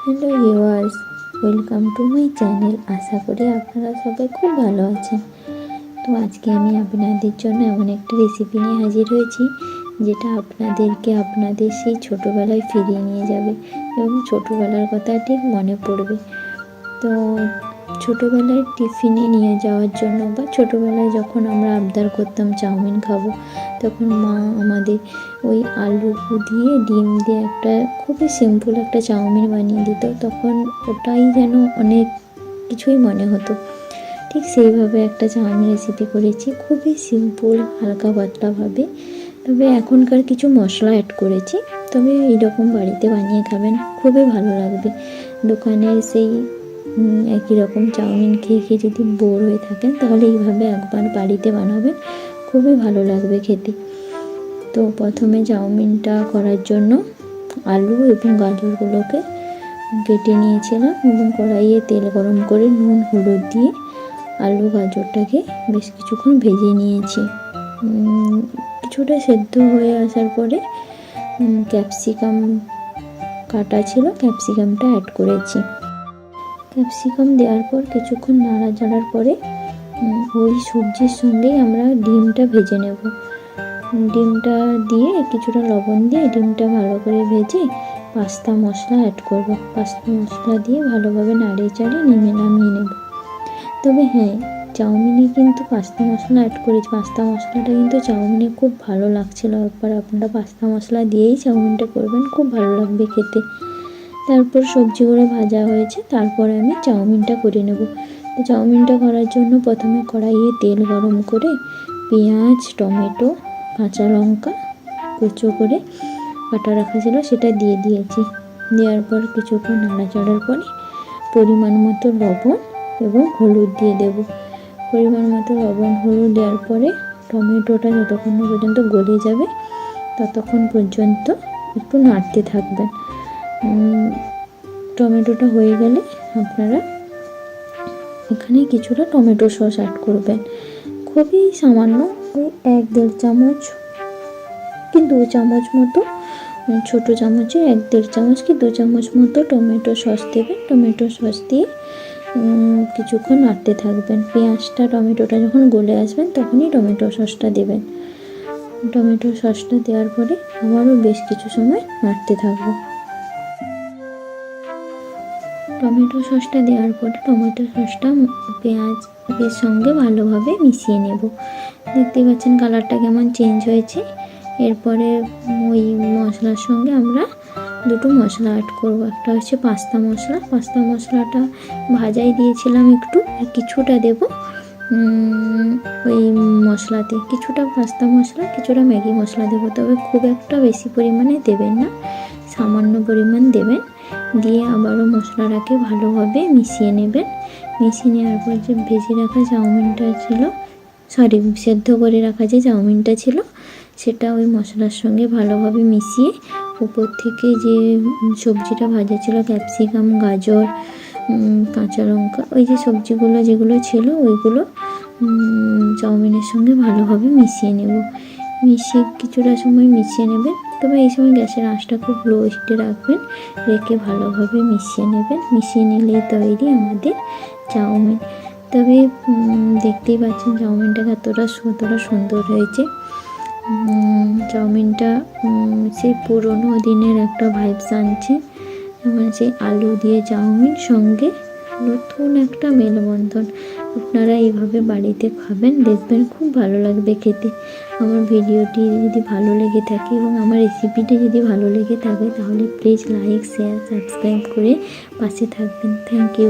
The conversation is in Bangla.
Hello viewers, welcome to my channel. আশা করি আপনারা সবাই খুব ভালো আছেন। তো আজকে আমি আপনাদের জন্য এমন একটা রেসিপি নিয়ে হাজির হয়েছি যেটা আপনাদেরকে আপনাদের সেই ছোটোবেলায় ফিরিয়ে নিয়ে যাবে এবং ছোটোবেলার কথা ঠিক মনে পড়বে। তো ছোটোবেলায় টিফিনে নিয়ে যাওয়ার জন্য বা ছোটোবেলায় যখন আমরা আবদার করতাম চাউমিন খাবো, তখন মা আমাদের ওই আলু দিয়ে ডিম দিয়ে একটা খুবই সিম্পল একটা চাউমিন বানিয়ে দিত। তখন ওটাই যেন অনেক কিছুই মনে হতো। ঠিক সেইভাবে একটা চাউমিন রেসিপি করেছি, খুবই সিম্পল হালকা পাতলাভাবে। তবে এখনকার কিছু মশলা অ্যাড করেছি, তবে এইরকম বাড়িতে বানিয়ে খাবেন, খুবই ভালো লাগবে। দোকানের সেই একই রকম চাউমিন খেয়ে খেয়ে যদি বোর হয়ে থাকেন, তাহলে এইভাবে একবার বাড়িতে বানাবেন, খুবই ভালো লাগবে খেতে। তো প্রথমে চাউমিনটা করার জন্য আলু এবং গাজরগুলোকে কেটে নিয়েছিলাম এবং কড়াইয়ে তেল গরম করে নুন হলুদ দিয়ে আলু গাজরটাকে বেশ কিছুক্ষণ ভেজে নিয়েছি। কিছুটা সেদ্ধ হয়ে আসার পরে ক্যাপসিকাম কাটা ছিল, ক্যাপসিকামটা অ্যাড করেছি। ক্যাপসিকাম দেওয়ার পর কিছুক্ষণ নাড়াচাড়ার পরে ওই সবজির সঙ্গেই আমরা ডিমটা ভেজে নেব। ডিমটা দিয়ে কিছুটা লবণ দিয়ে ডিমটা ভালো করে ভেজে পাস্তা মশলা অ্যাড করব। পাস্তা মশলা দিয়ে ভালোভাবে নাড়িয়ে চাড়িয়ে নামিয়ে নেব। তবে হ্যাঁ, চাউমিনে কিন্তু পাস্তা মশলা অ্যাড করেছি। পাস্তা মশলাটা কিন্তু চাউমিনে খুব ভালো লাগছিল। একবার আপনারা পাস্তা মশলা দিয়েই চাউমিনটা করবেন, খুব ভালো লাগবে খেতে। তারপর সবজিগুলো ভাজা হয়েছে, তারপরে আমি চাউমিনটা করে নেব। তো চাউমিনটা করার জন্য প্রথমে কড়াইয়ে তেল গরম করে পেঁয়াজ, টমেটো, কাঁচা লঙ্কা কুচো করে কাটা রাখা ছিল সেটা দিয়ে দিয়েছি। দেওয়ার পর কিছুক্ষণ নাড়াচাড়ার পরে পরিমাণ মতো লবণ এবং হলুদ দিয়ে দেব। পরিমাণ মতো লবণ হলুদ দেওয়ার পরে টমেটোটা যতক্ষণ না পর্যন্ত গলে যাবে ততক্ষণ পর্যন্ত একটু নাড়তে থাকবেন। টমেটোটা হয়ে গেলে আপনারা এখানে কিছুটা টমেটো সস অ্যাড করবেন, খুবই সামান্য, ওই 1-1.5 চামচ কি 2 চামচ মতো, ছোটো চামচে 1-1.5 চামচ কি 2 চামচ মতো টমেটো সস দেবেন। টমেটো সস দিয়ে কিছুক্ষণ নাড়তে থাকবেন। পেঁয়াজটা টমেটোটা যখন গলে আসবেন তখনই টমেটো সসটা দেবেন। টমেটো সসটা দেওয়ার পরে আবারও বেশ কিছু সময় নাড়তে থাকবো। টমেটো সসটা দেওয়ার পরে টমেটো সসটা পেঁয়াজের সঙ্গে ভালোভাবে মিশিয়ে নেব। দেখতে পাচ্ছেন কালারটা কেমন চেঞ্জ হয়েছে। এরপরে ওই মশলার সঙ্গে আমরা দুটো মশলা অ্যাড করব। একটা হচ্ছে পাস্তা মশলা। পাস্তা মশলাটা ভাজাই দিয়েছিলাম একটু, কিছুটা দেব ওই মশলাতে। কিছুটা পাস্তা মশলা, কিছুটা ম্যাগি মশলা দেবো, তবে খুব একটা বেশি পরিমাণে দেবেন না, সামান্য পরিমাণ দেবেন। দিয়ে আবারও মশলাটাকে ভালোভাবে মিশিয়ে নেবেন। মিশিয়ে নেওয়ার পর যে ভেজে রাখা চাউমিনটা ছিল, সেদ্ধ করে রাখা যে চাউমিনটা ছিল, সেটা ওই মশলার সঙ্গে ভালোভাবে মিশিয়ে উপর থেকে যে সবজিটা ভাজা ছিল, ক্যাপসিকাম, গাজর, কাঁচা লঙ্কা, ওই যে সবজিগুলো যেগুলো ছিল ওইগুলো চাউমিনের সঙ্গে ভালোভাবে মিশিয়ে নেব। মিশিয়ে কিছুটা সময় মিশিয়ে নেবেন। তবে এই সময় গ্যাসের আঁচটা খুব লো হিটে রাখবেন, রেখে ভালোভাবে মিশিয়ে নেবেন। মিশিয়ে নিলেই তৈরি আমাদের চাউমিন। তবে দেখতেই পাচ্ছেন চাউমিনটা কতটা সুন্দর হয়েছে। চাউমিনটা সেই পুরোনো দিনের একটা ভাইবস আনছে। যেমন সেই আলু দিয়ে চাউমিন সঙ্গে নতুন একটা মেলবন্ধন। আপনারা এইভাবে বাড়িতে খাবেন, দেখবেন খুব ভালো লাগবে খেতে। আমার ভিডিওটি যদি ভালো লেগে থাকে এবং আমার রেসিপিটি যদি ভালো লেগে থাকে, তাহলে প্লিজ লাইক, শেয়ার, সাবস্ক্রাইব করে পাশে থাকবেন। Thank you.